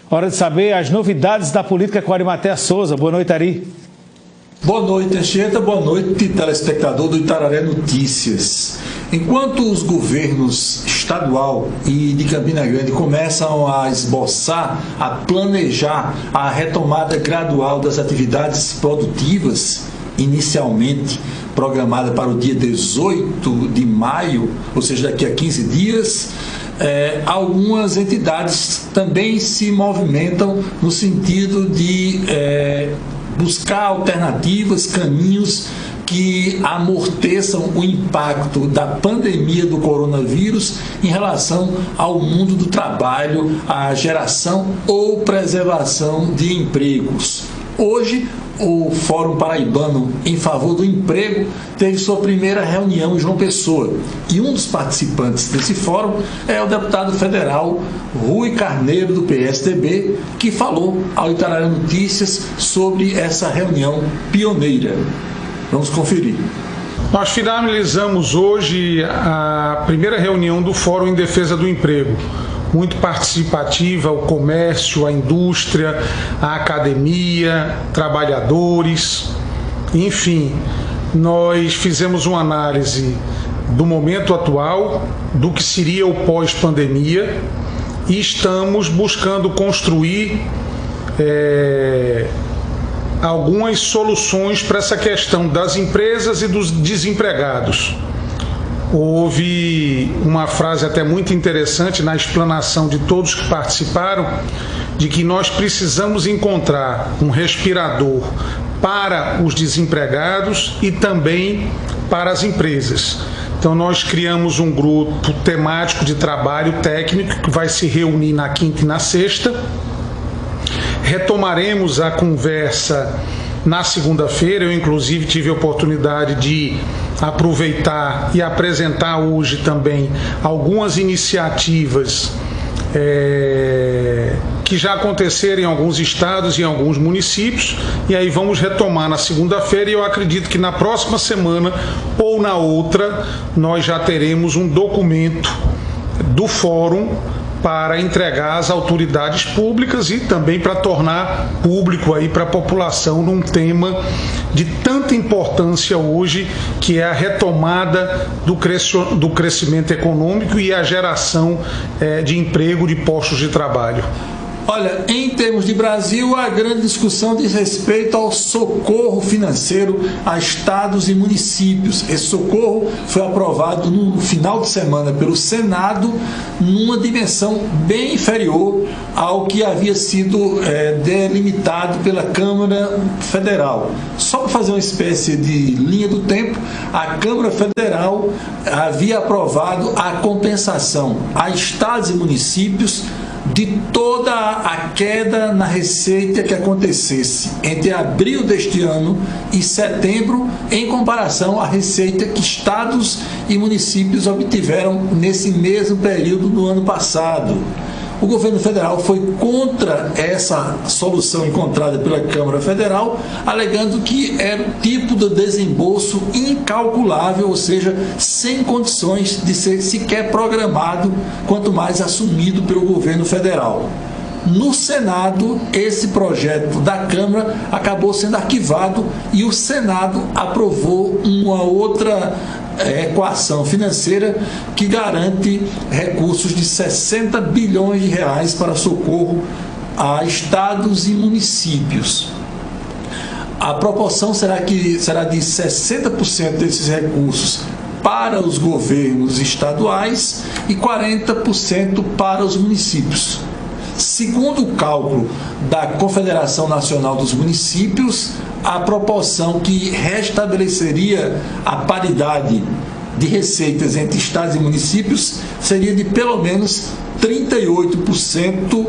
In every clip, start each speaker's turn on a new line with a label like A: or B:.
A: Hora de saber as novidades da política com Arimatea Souza. Boa noite, Ari.
B: Boa noite, Anchieta. Boa noite, telespectador do Itararé Notícias. Enquanto os governos estadual e de Campina Grande começam a esboçar, a planejar a retomada gradual das atividades produtivas, inicialmente programada para o dia 18 de maio, ou seja, daqui a 15 dias, algumas entidades também se movimentam no sentido de buscar alternativas, caminhos que amorteçam o impacto da pandemia do coronavírus em relação ao mundo do trabalho, à geração ou preservação de empregos. Hoje, o Fórum Paraibano em Favor do Emprego teve sua primeira reunião em João Pessoa. E um dos participantes desse fórum é o deputado federal Rui Carneiro, do PSDB, que falou ao Itararé Notícias sobre essa reunião pioneira. Vamos conferir.
C: Nós finalizamos hoje a primeira reunião do Fórum em Defesa do Emprego. Muito participativa, o comércio, a indústria, a academia, trabalhadores, enfim, nós fizemos uma análise do momento atual, do que seria o pós-pandemia, e estamos buscando construir algumas soluções para essa questão das empresas e dos desempregados. Houve uma frase até muito interessante na explanação de todos que participaram, de que nós precisamos encontrar um respirador para os desempregados e também para as empresas. Então nós criamos um grupo temático de trabalho técnico que vai se reunir na quinta e na sexta. Retomaremos a conversa na segunda-feira. Eu inclusive tive a oportunidade de aproveitar e apresentar hoje também algumas iniciativas que já aconteceram em alguns estados e em alguns municípios, e aí vamos retomar na segunda-feira, e eu acredito que na próxima semana ou na outra nós já teremos um documento do fórum para entregar às autoridades públicas e também para tornar público aí para a população num tema de tanta importância hoje, que é a retomada do crescimento econômico e a geração de emprego, de postos de trabalho.
B: Olha, em termos de Brasil, a grande discussão diz respeito ao socorro financeiro a estados e municípios. Esse socorro foi aprovado no final de semana pelo Senado, numa dimensão bem inferior ao que havia sido delimitado pela Câmara Federal. Só para fazer uma espécie de linha do tempo, a Câmara Federal havia aprovado a compensação a estados e municípios de toda a queda na receita que acontecesse entre abril deste ano e setembro, em comparação à receita que estados e municípios obtiveram nesse mesmo período do ano passado. O governo federal foi contra essa solução encontrada pela Câmara Federal, alegando que era um tipo de desembolso incalculável, ou seja, sem condições de ser sequer programado, quanto mais assumido pelo governo federal. No Senado, esse projeto da Câmara acabou sendo arquivado e o Senado aprovou uma outra equação financeira que garante recursos de 60 bilhões de reais para socorro a estados e municípios. A proporção será de 60% desses recursos para os governos estaduais e 40% para os municípios. Segundo o cálculo da Confederação Nacional dos Municípios, a proporção que restabeleceria a paridade de receitas entre estados e municípios seria de pelo menos 38%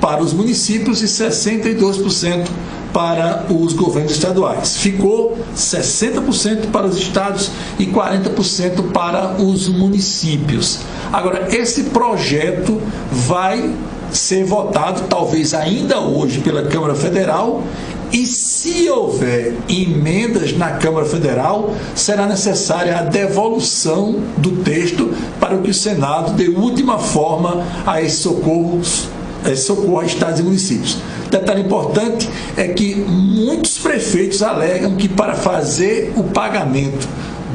B: para os municípios e 62% para os governos estaduais. Ficou 60% para os estados e 40% para os municípios. Agora, esse projeto vai ser votado, talvez ainda hoje, pela Câmara Federal, e se houver emendas na Câmara Federal, será necessária a devolução do texto para que o Senado dê última forma a esses socorros socorro a estados e municípios. Detalhe importante é que muitos prefeitos alegam que para fazer o pagamento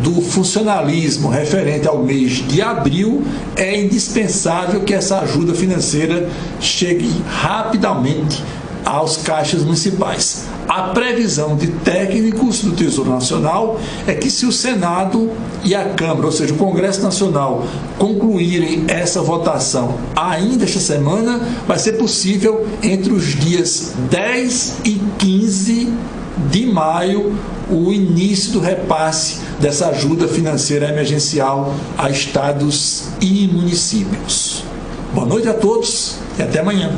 B: do funcionalismo referente ao mês de abril, é indispensável que essa ajuda financeira chegue rapidamente aos caixas municipais. A previsão de técnicos do Tesouro Nacional é que, se o Senado e a Câmara, ou seja, o Congresso Nacional, concluírem essa votação ainda esta semana, vai ser possível, entre os dias 10 e 15 de maio, o início do repasse dessa ajuda financeira emergencial a estados e municípios. Boa noite a todos e até amanhã.